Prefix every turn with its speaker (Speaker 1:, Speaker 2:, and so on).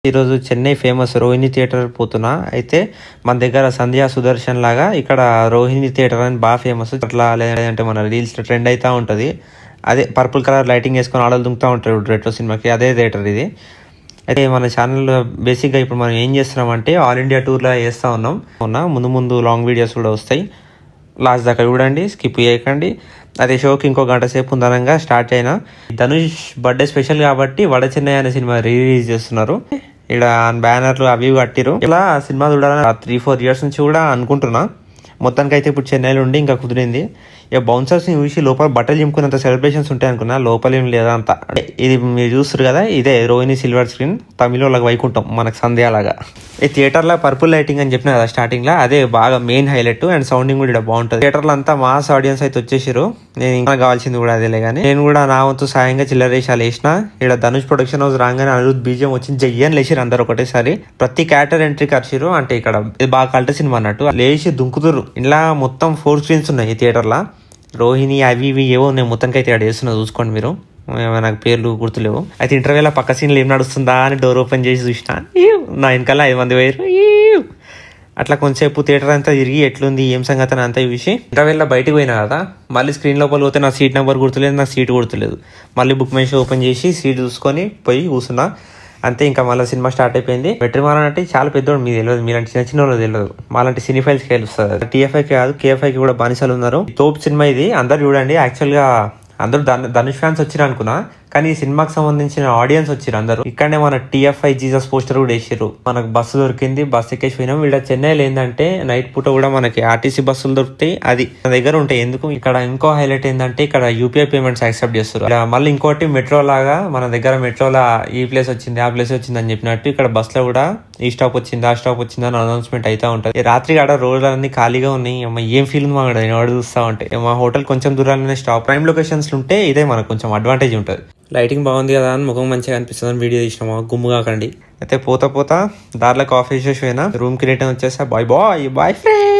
Speaker 1: ఈరోజు Chennai famous Rohini theatre పోతున్నా. అయితే మన దగ్గర సంధ్యా సుదర్శన్ లాగా ఇక్కడ రోహిణి థియేటర్ అని బాగా ఫేమస్. అట్లా లేదంటే మన రీల్స్ ట్రెండ్ అవుతూ ఉంటుంది. అదే పర్పుల్ కలర్ లైటింగ్ వేసుకొని ఆడలు దుంకుతూ ఉంటారు రెట్రో సినిమాకి, అదే థియేటర్ ఇది. అయితే మన ఛానల్లో బేసిక్గా ఇప్పుడు మనం ఏం చేస్తున్నామంటే ఆల్ ఇండియా టూర్లో చేస్తూ ఉన్నాం. ముందు లాంగ్ వీడియోస్ కూడా వస్తాయి. లాస్ట్ దాకా చూడండి, స్కిప్ చేయకండి. అదే షోకి ఇంకో గంట సేపు ఉందనంగా స్టార్ట్ అయినా. ధనుష్ బర్త్డే స్పెషల్ కాబట్టి వడ చెన్నై అనే సినిమా రిలీజ్ చేస్తున్నారు. ఇక్కడ బ్యానర్లు అవి కట్టిరు. ఇలా సినిమా చూడాలని 3-4 ఇయర్స్ నుంచి కూడా అనుకుంటున్నా. మొత్తానికి అయితే ఇప్పుడు చెన్నైలో ఉండి ఇంకా కుదిరింది. ఇక బౌన్సర్స్ని చూసి లోపల బట్టలు చింపుకున్నంత సెలబ్రేషన్స్ ఉంటాయి అనుకున్నా, లోపల ఏం లేదా అంత. ఇది మీరు చూస్తారు కదా, ఇదే రోహిణి సిల్వర్ స్క్రీన్, తమిళ వైకుంఠం మనకు సంధ్యాలాగా. ఈ థియేటర్లో పర్పుల్ లైటింగ్ అని చెప్పిన కదా స్టార్టింగ్లో, అదే బాగా మెయిన్ హైలైట్. అండ్ సౌండింగ్ కూడా ఇక్కడ బాగుంటుంది. థియేటర్లో అంతా మాస్ ఆడియన్స్ అయితే వచ్చేసారు. నేను ఇంకా కావాల్సింది కూడా అదేలే కానీ నేను కూడా నా వంతు సాయంగా చిల్లరేషాలు వేసిన. ఇక్కడ ధనుష్ ప్రొడక్షన్ హౌస్ రాగానే అనిరుద్ బీజియం వచ్చి జయ్యని లేచిరు అందరు ఒకటేసారి. ప్రతి క్యారెక్టర్ ఎంట్రీ ఖర్చురు. అంటే ఇక్కడ ఇది బాగా కల్ట సినిమా అన్నట్టు, లేచి దుంకుతురు. ఇలా మొత్తం 4 స్క్రీన్స్ ఉన్నాయి ఈ థియేటర్లో. రోహిణి అవి ఇవి ఏవో నేను మొత్తానికి అయితే ఇక్కడ వేస్తున్నా, చూసుకోండి మీరు. నాకు పేర్లు గుర్తులేవు. అయితే ఇంటర్వ్యూలో పక్క సీన్లు ఏం నడుస్తుందా అని డోర్ ఓపెన్ చేసి చూసిన. నా వెనకాల 5 మంది పోయారు. అట్లా కొంచెంసేపు థియేటర్ అంతా తిరిగి ఎట్లుంది ఏం సంగతి అని అంతా చూసి ఇంటర్వ్యూలో బయటకు పోయినా కదా, మళ్ళీ స్క్రీన్ లోపల పోతే నా సీట్ నెంబర్ గుర్తులేదు, నా సీట్ గుర్తులేదు. మళ్ళీ బుక్ మై షో ఓపెన్ చేసి సీట్ చూసుకొని పోయి కూర్చున్నా. అంతే, ఇంకా మళ్ళీ సినిమా స్టార్ట్ అయిపోయింది. వెట్రిమారన్ అంటే చాలా పెద్దోడు, మీకు తెలియదు, మీలాంటి చిన్న వాళ్ళు తెలియదు. మాలాంటి సినీ ఫైల్స్కి తెలుస్తుంది. టీఎఫ్ఐకి కాదు, కేఎఫ్ఐకి కూడా బానిసలు ఉన్నారు. తోపు సినిమా ఇది, అందరు చూడండి. యాక్చువల్గా అందరూ ధనుష్ ఫ్యాన్స్ వచ్చిరు అనుకున్నా, కానీ ఈ సినిమాకి సంబంధించిన ఆడియన్స్ వచ్చిరు అందరూ. ఇక్కడనే మన టీఎఫ్ఐ జీసస్ పోస్టర్ కూడా వేసారు. మనకు బస్సు దొరికింది, బస్సు ఎక్కేసి పోయినాం. వీళ్ళ చెన్నైలో ఏంటంటే నైట్ పూట కూడా మనకి ఆర్టీసీ బస్సులు దొరుకుతాయి, అది మన దగ్గర ఉంటాయి. ఎందుకు ఇక్కడ ఇంకో హైలైట్ ఏంటంటే ఇక్కడ యూపీఐ పేమెంట్స్ యాక్సెప్ట్ చేస్తారు. మళ్ళీ ఇంకోటి మెట్రో లాగా మన దగ్గర మెట్రోలో ఈ ప్లేస్ వచ్చింది ఆ ప్లేస్ వచ్చింది అని చెప్పినట్టు ఇక్కడ బస్ లో కూడా ఈ స్టాప్ వచ్చింది ఆ స్టాప్ వచ్చింది అని అనౌన్స్మెంట్ అయితే ఉంటుంది. రాత్రి ఆడ రోడ్లన్నీ ఖాళీగా ఉన్నాయి. ఏం ఫీల్ ఉంది మాకు నేను చూస్తా ఉంటే. మా హోటల్ కొంచెం దూరాలనే స్టాప్, ప్రైమ్ లొకేషన్స్ ఉంటే ఇదే మనకు కొంచెం అడ్వాంటేజ్ ఉంటుంది. లైటింగ్ బాగుంది కదా అని ముఖం మంచిగా అనిపిస్తుంది అని వీడియో తీసినామా, గుమ్ము కాకండి. అయితే పోతా దారిలో కాఫీ చేసి పోయినా, రూమ్కి రిటర్న్ వచ్చేసా. Boy friend.